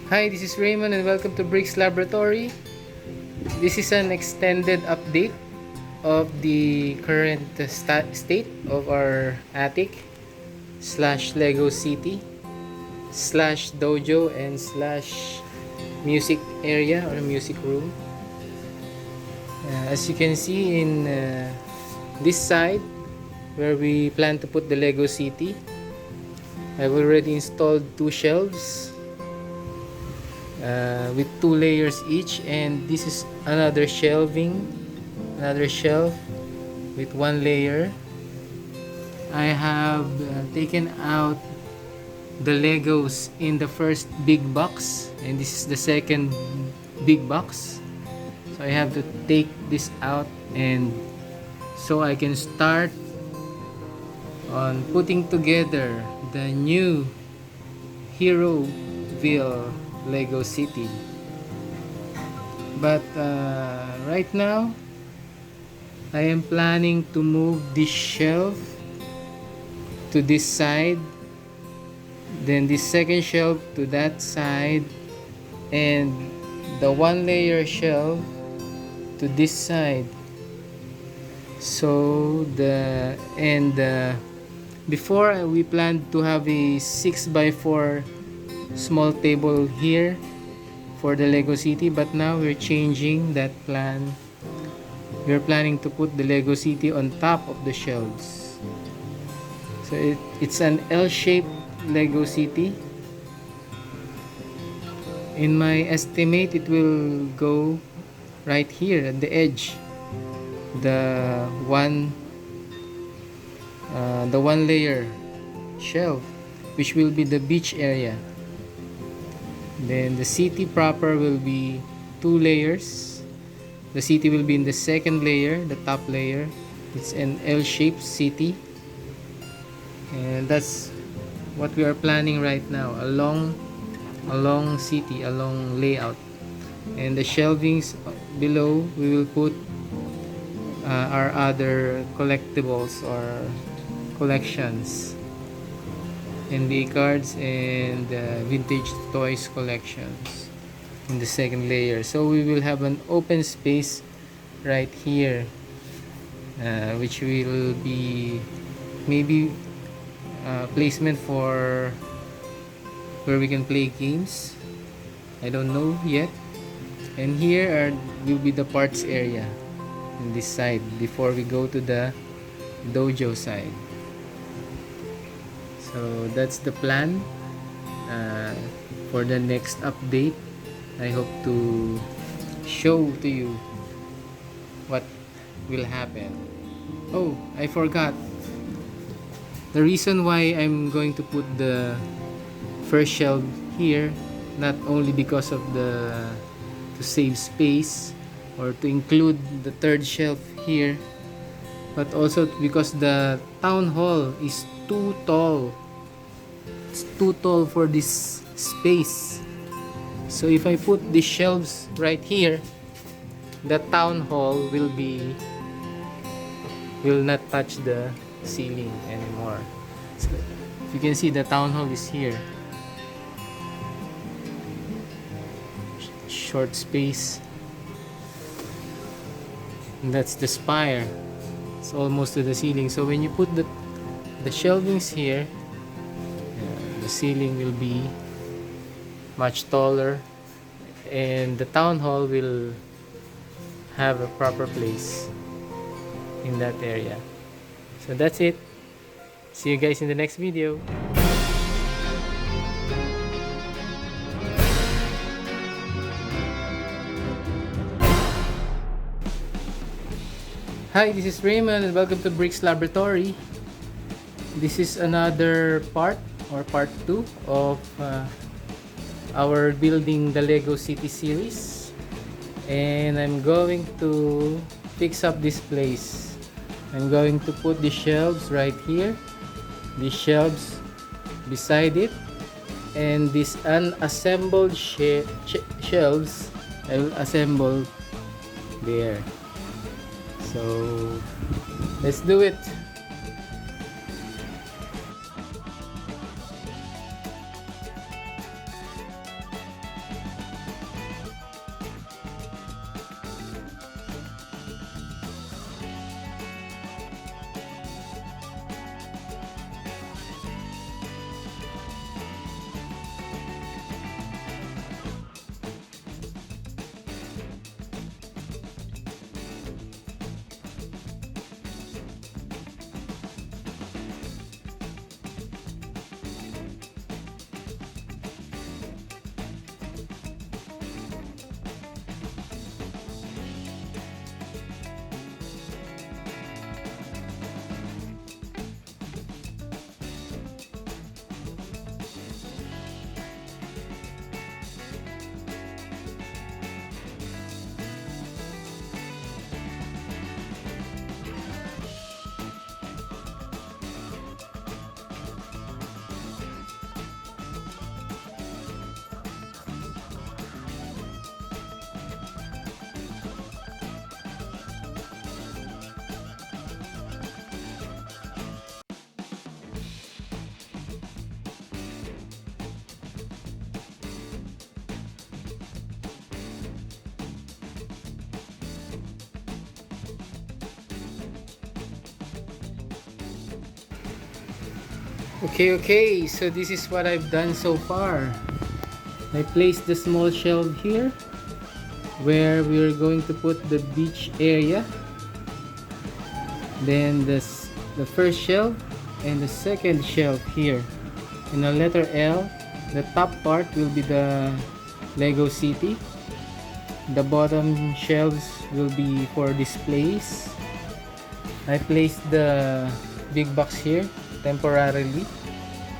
Hi, this is Raymond and welcome to Bricks Laboratory. This is an extended update of the current state of our attic slash Lego City slash dojo and slash music area or music room. As you can see in this side where we plan to put the Lego City, I've already installed two shelves with two layers each, and this is another shelf with one layer. I have taken out the Legos in the first big box, and this is the second big box, so I have to take this out and so I can start on putting together the new Heroville Lego City. But right now I am planning to move this shelf to this side, then this second shelf to that side, and the one layer shelf to this side. So before we planned to have a 6x4 small table here for the Lego City, but now we're changing that plan. We're planning to put the Lego City on top of the shelves. So it's an L-shaped Lego City. In my estimate, it will go right here at the edge, the one layer shelf, which will be the beach area. Then the city proper will be two layers. The city will be in the second layer, the top layer. It's an L-shaped city, and that's what we are planning right now. A long city, a long layout. And the shelvings below, we will put our other collectibles or collections, NBA cards and vintage toys collections in the second layer. So we will have an open space right here, which will be maybe placement for where we can play games. I don't know yet. And here will be the parts area in this side before we go to the dojo side. So that's the plan for the next update. I hope to show to you what will happen. Oh, I forgot. The reason why I'm going to put the first shelf here, not only because of to save space or to include the third shelf here, but also because the town hall is too tall. It's too tall for this space. So if I put the shelves right here, the town hall will not touch the ceiling anymore. So if you can see, the town hall is here. Short space. And that's the spire. It's almost to the ceiling. So when you put the shelvings here, the ceiling will be much taller, and the town hall will have a proper place in that area. So that's it. See you guys in the next video. Hi, this is Raymond and welcome to Bricks Laboratory. This is another part or part 2 of our building the Lego City series, and I'm going to fix up this place. I'm going to put the shelves right here, the shelves beside it, and these unassembled shelves I will assemble there. So let's do it. Okay, so this is what I've done so far. I placed the small shelf here where we're going to put the beach area. Then the first shelf and the second shelf here. In the letter L, the top part will be the Lego City. The bottom shelves will be for displays. I placed the big box here temporarily.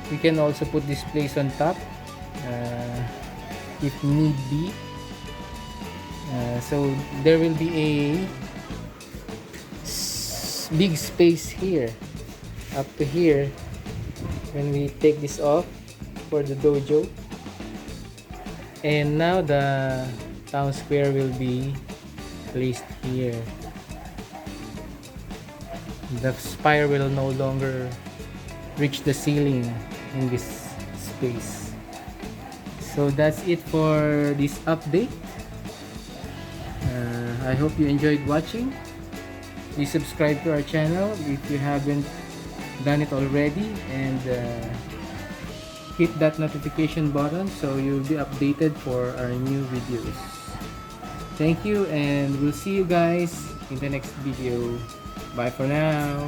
We can also put displays on top if need be. So there will be a big space here up to here when we take this off for the dojo. And now the town square will be placed here. The spire will no longer reach the ceiling in this space. So that's it for this update. I hope you enjoyed watching. Please subscribe to our channel if you haven't done it already, and hit that notification button so you'll be updated for our new videos. Thank you, and we'll see you guys in the next video. Bye for now.